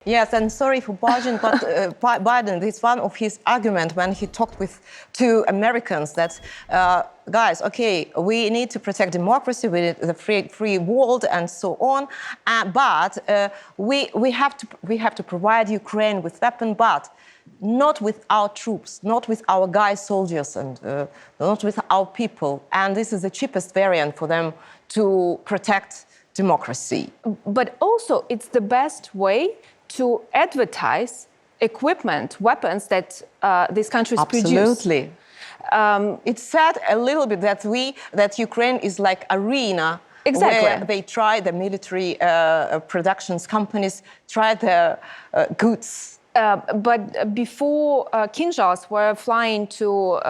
Yes, and sorry for Biden, but Biden, this is one of his arguments when he talked to Americans that, guys, okay, we need to protect democracy, we need the free world and so on, but we have to provide Ukraine with weapons, but not with our troops, not with our guys, soldiers, and not with our people. And this is the cheapest variant for them to protect democracy. But also, it's the best way to advertise equipment, weapons that these countries produce. Absolutely. It's sad a little bit that Ukraine is like arena. Exactly. Where they try, the military productions companies try their goods. But before Kinzhals were flying to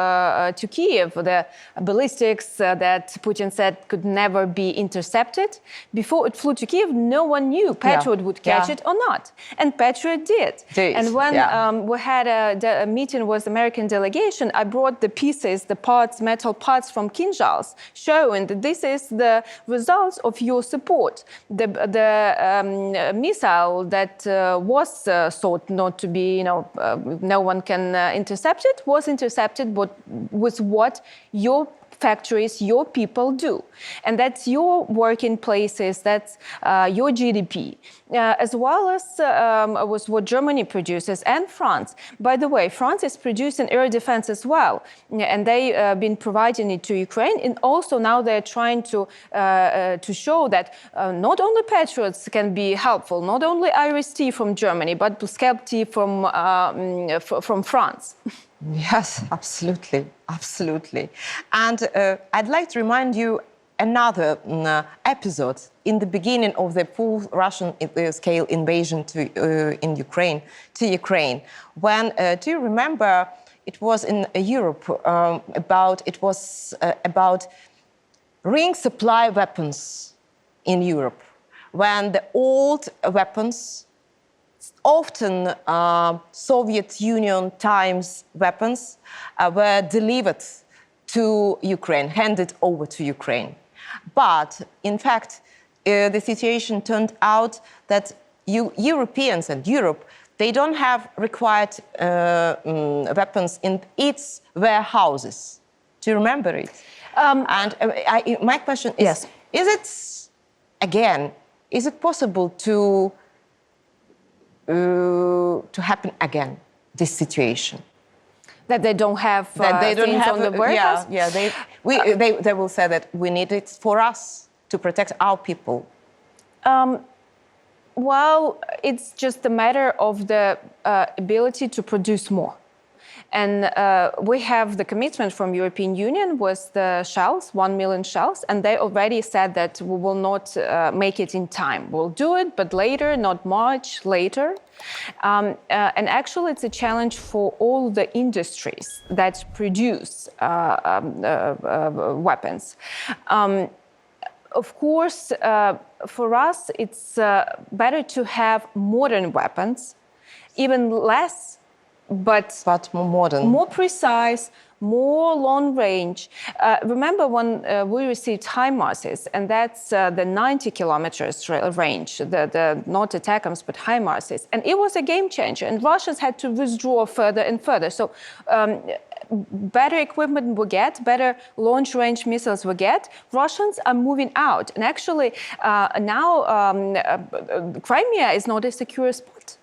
Kiev, the ballistics that Putin said could never be intercepted, before it flew to Kiev, no one knew Patriot would catch it or not. And Patriot did. And when we had a meeting with the American delegation, I brought the pieces, the parts, metal parts from Kinzhals, showing that this is the results of your support. The missile that was thought not to be, no one can intercept it, was intercepted with what your factories, your people do. And that's your working places, that's your GDP, as well as was what Germany produces and France. By the way, France is producing air defense as well, and they've been providing it to Ukraine. And also now they're trying to show that not only Patriots can be helpful, not only Iris-T from Germany, but Scalp-T from France. Yes, absolutely, absolutely. And I'd like to remind you another episode in the beginning of the full Russian-scale invasion to Ukraine, when, do you remember, it was in Europe about ring supply weapons in Europe, when the old weapons, often Soviet Union times weapons, were delivered to Ukraine, handed over to Ukraine. But in fact, the situation turned out that Europeans and Europe, they don't have required weapons in its warehouses. Do you remember it? My question is, yes. Is it possible to happen again, this situation? That they don't have things on the warehouse? They will say that we need it for us to protect our people. Well, it's just a matter of the ability to produce more. And we have the commitment from European Union with the shells, 1 million shells, and they already said that we will not make it in time. We'll do it, but later, not much later. And actually, it's a challenge for all the industries that produce weapons. Of course, for us, it's better to have modern weapons, even less, but more modern, more precise, more long range. Remember when we received HIMARSes, and that's the 90 kilometers range, the not ATACMS, but HIMARSes. And it was a game changer, and Russians had to withdraw further and further. So better equipment we get, better launch range missiles we get, Russians are moving out. And actually now Crimea is not a secure spot.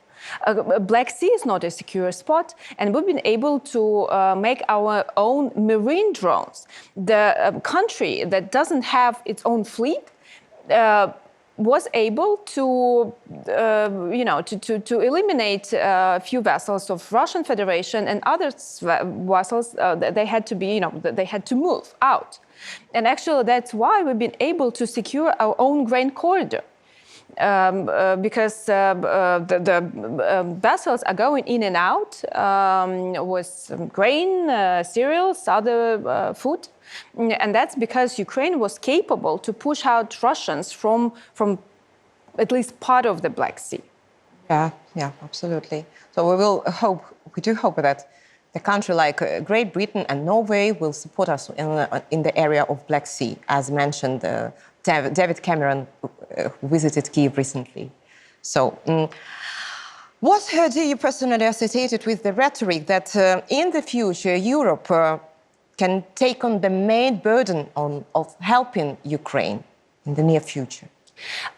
Black Sea is not a secure spot, and we've been able to make our own marine drones. The country that doesn't have its own fleet was able to, to eliminate a few vessels of Russian Federation, and other vessels they had to be, they had to move out. And actually, that's why we've been able to secure our own grain corridor. Because the vessels are going in and out with grain, cereals, other food. And that's because Ukraine was capable to push out Russians from at least part of the Black Sea. Yeah, absolutely. So we do hope that a country like Great Britain and Norway will support us in the area of Black Sea, as mentioned. David Cameron visited Kyiv recently. So What do you personally associate it with the rhetoric that in the future Europe can take on the main burden of helping Ukraine in the near future?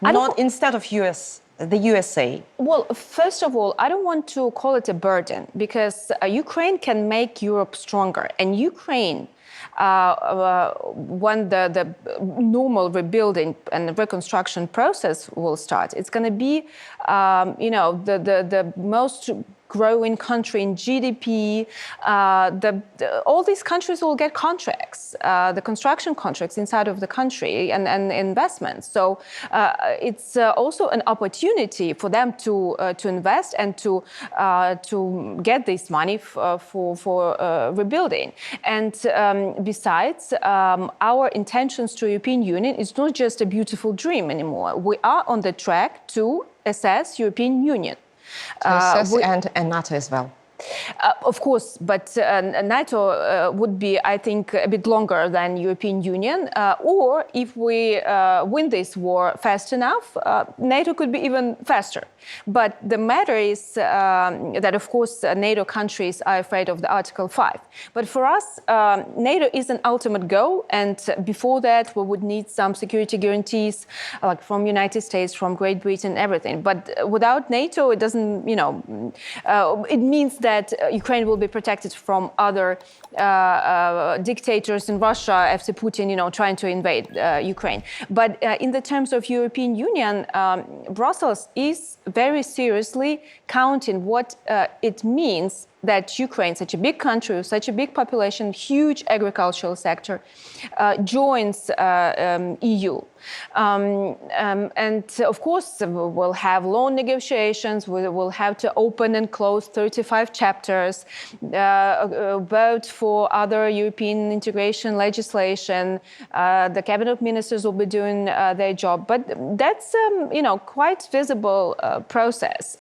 Not instead of the USA. Well, first of all, I don't want to call it a burden because Ukraine can make Europe stronger. And Ukraine, when the normal rebuilding and reconstruction process will start, it's going to be, the most growing country in GDP. All these countries will get contracts, the construction contracts inside of the country and investments. So it's also an opportunity for them to invest and to get this money for rebuilding. And besides, our intentions to European Union is not just a beautiful dream anymore. We are on the track to assess European Union. And NATO as well. Of course, but NATO would be, I think, a bit longer than European Union. Or if we win this war fast enough, NATO could be even faster. But the matter is that, of course, NATO countries are afraid of the Article 5. But for us, NATO is an ultimate goal. And before that, we would need some security guarantees, like from United States, from Great Britain, everything. But without NATO, it doesn't, it means that Ukraine will be protected from other dictators in Russia after Putin, trying to invade Ukraine. But in the terms of European Union, Brussels is very seriously counting what it means that Ukraine, such a big country with such a big population, huge agricultural sector, joins EU. And of course, we'll have loan negotiations. We will have to open and close 35 chapters, vote for other European integration legislation. The cabinet ministers will be doing their job. But that's, quite visible process.